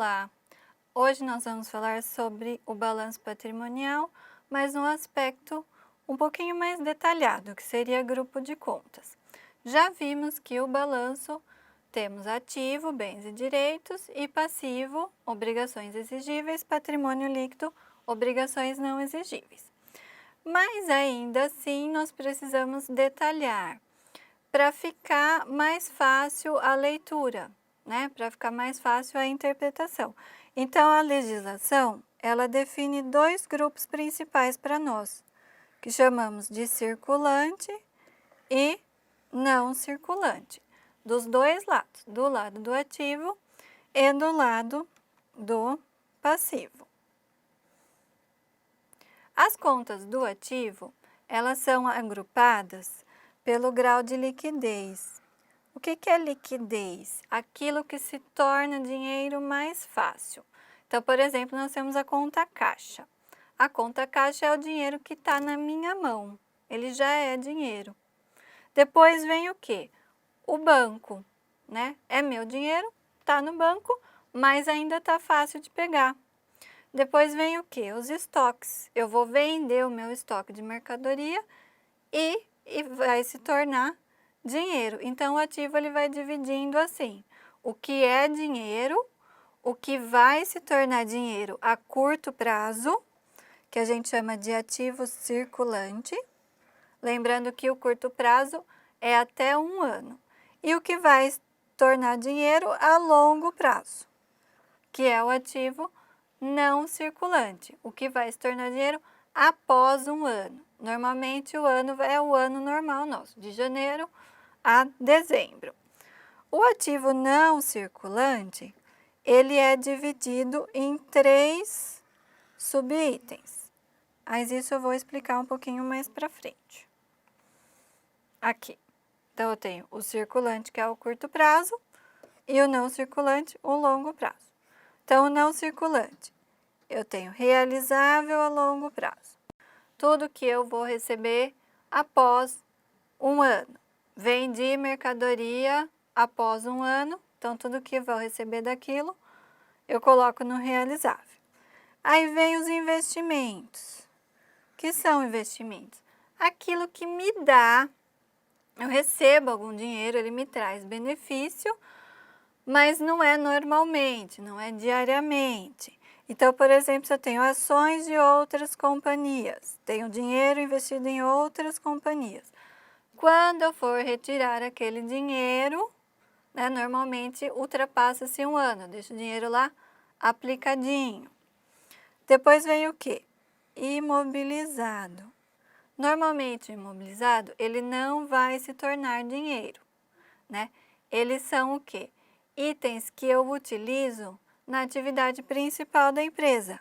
Olá! Hoje nós vamos falar sobre o balanço patrimonial, mas num aspecto um pouquinho mais detalhado, que seria grupo de contas. Já vimos que o balanço temos ativo, bens e direitos, e passivo, obrigações exigíveis, patrimônio líquido, obrigações não exigíveis. Mas ainda assim nós precisamos detalhar para ficar mais fácil a leitura, né? Para ficar mais fácil a interpretação. Então, a legislação, ela define dois grupos principais para nós, que chamamos de circulante e não circulante, dos dois lados, do lado do ativo e do lado do passivo. As contas do ativo, elas são agrupadas pelo grau de liquidez. O que é liquidez? Aquilo que se torna dinheiro mais fácil. Então, por exemplo, nós temos a conta caixa. A conta caixa é o dinheiro que está na minha mão. Ele já é dinheiro. Depois vem o quê? O banco, né? É meu dinheiro, está no banco, mas ainda está fácil de pegar. Depois vem o quê? Os estoques. Eu vou vender o meu estoque de mercadoria e vai se tornar dinheiro. Então, o ativo ele vai dividindo assim, o que é dinheiro, o que vai se tornar dinheiro a curto prazo, que a gente chama de ativo circulante, lembrando que o curto prazo é até 1 ano, e o que vai se tornar dinheiro a longo prazo, que é o ativo não circulante, o que vai se tornar dinheiro após 1 ano. Normalmente o ano é o ano normal nosso, de janeiro a dezembro. O ativo não circulante, ele é dividido em 3 subitens. Mas isso eu vou explicar um pouquinho mais para frente. Aqui. Então, eu tenho o circulante, que é o curto prazo, e o não circulante, o longo prazo. Então, o não circulante, eu tenho realizável a longo prazo. Tudo que eu vou receber após 1 ano. Vendi mercadoria após 1 ano, então tudo que eu vou receber daquilo, eu coloco no realizável. Aí vem os investimentos. O que são investimentos? Aquilo que me dá, eu recebo algum dinheiro, ele me traz benefício, mas não é normalmente, não é diariamente. Então, por exemplo, se eu tenho ações de outras companhias, tenho dinheiro investido em outras companhias. Quando eu for retirar aquele dinheiro, né, normalmente ultrapassa-se 1 ano, eu deixo o dinheiro lá aplicadinho. Depois vem o quê? Imobilizado. Normalmente o imobilizado, ele não vai se tornar dinheiro, né? Eles são o quê? Itens que eu utilizo na atividade principal da empresa.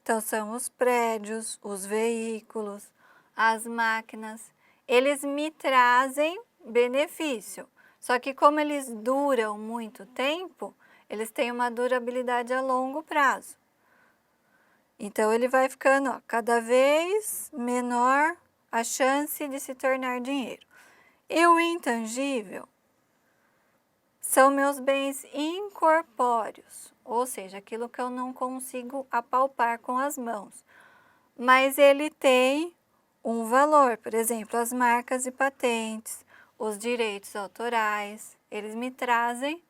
Então, são os prédios, os veículos, as máquinas. Eles me trazem benefício. Só que como eles duram muito tempo, eles têm uma durabilidade a longo prazo. Então, ele vai ficando cada vez menor a chance de se tornar dinheiro. E o intangível são meus bens incorpóreos, ou seja, aquilo que eu não consigo apalpar com as mãos. Mas ele tem um valor, por exemplo, as marcas e patentes, os direitos autorais, eles me trazem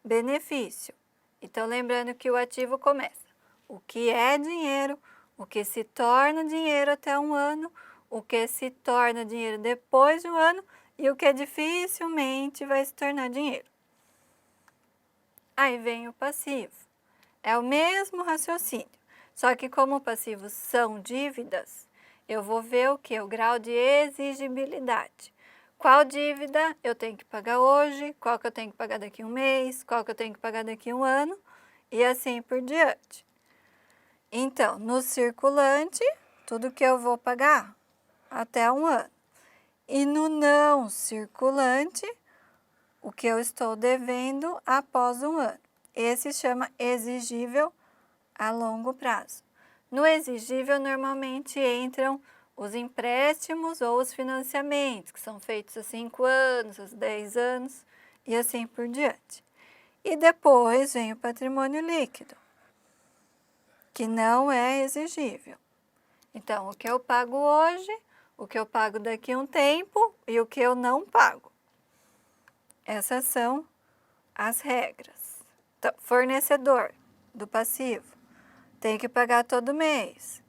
benefício. Então, lembrando que o ativo começa. O que é dinheiro, o que se torna dinheiro até 1 ano, o que se torna dinheiro depois de 1 ano e o que dificilmente vai se tornar dinheiro. Aí vem o passivo. É o mesmo raciocínio, só que como passivos são dívidas, eu vou ver o que? O grau de exigibilidade. Qual dívida eu tenho que pagar hoje, qual que eu tenho que pagar daqui a 1 mês, qual que eu tenho que pagar daqui a 1 ano e assim por diante. Então, no circulante, tudo que eu vou pagar até 1 ano. E no não circulante, o que eu estou devendo após 1 ano. Esse chama exigível a longo prazo. No exigível, normalmente entram os empréstimos ou os financiamentos, que são feitos a 5 anos, a 10 anos e assim por diante. E depois vem o patrimônio líquido. que não é exigível. Então, o que eu pago hoje, o que eu pago daqui a um tempo e o que eu não pago. Essas são as regras. Então, fornecedor do passivo tem que pagar todo mês,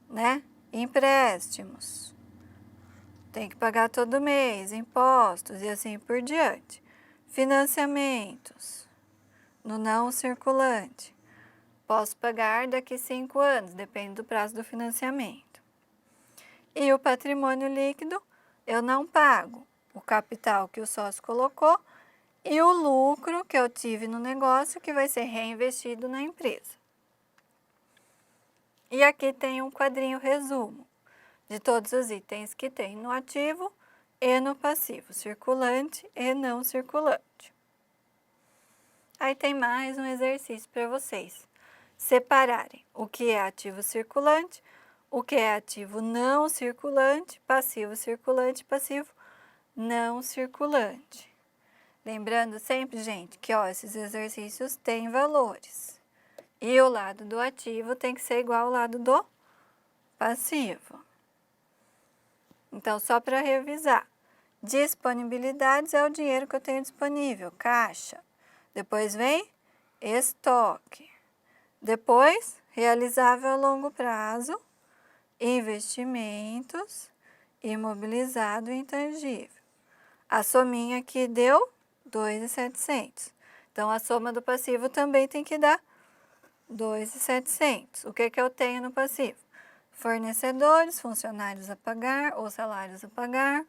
né? Empréstimos tem que pagar todo mês, impostos e assim por diante. Financiamentos no não circulante. Posso pagar daqui a 5 anos, depende do prazo do financiamento. E o patrimônio líquido, eu não pago o capital que o sócio colocou e o lucro que eu tive no negócio que vai ser reinvestido na empresa. E aqui tem um quadrinho resumo de todos os itens que tem no ativo e no passivo, circulante e não circulante. Aí tem mais um exercício para vocês separarem o que é ativo circulante, o que é ativo não circulante, passivo circulante, passivo não circulante. Lembrando sempre, gente, que esses exercícios têm valores. E o lado do ativo tem que ser igual ao lado do passivo. Então, só para revisar, disponibilidades é o dinheiro que eu tenho disponível, caixa. Depois vem estoque. Depois, realizável a longo prazo, investimentos, imobilizado e intangível. A sominha aqui deu 2.700. Então, a soma do passivo também tem que dar 2.700. O que eu tenho no passivo? Fornecedores, funcionários a pagar ou salários a pagar.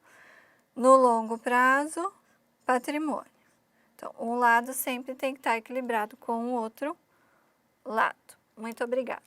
No longo prazo, patrimônio. Então, um lado sempre tem que estar equilibrado com o outro lado. Muito obrigada.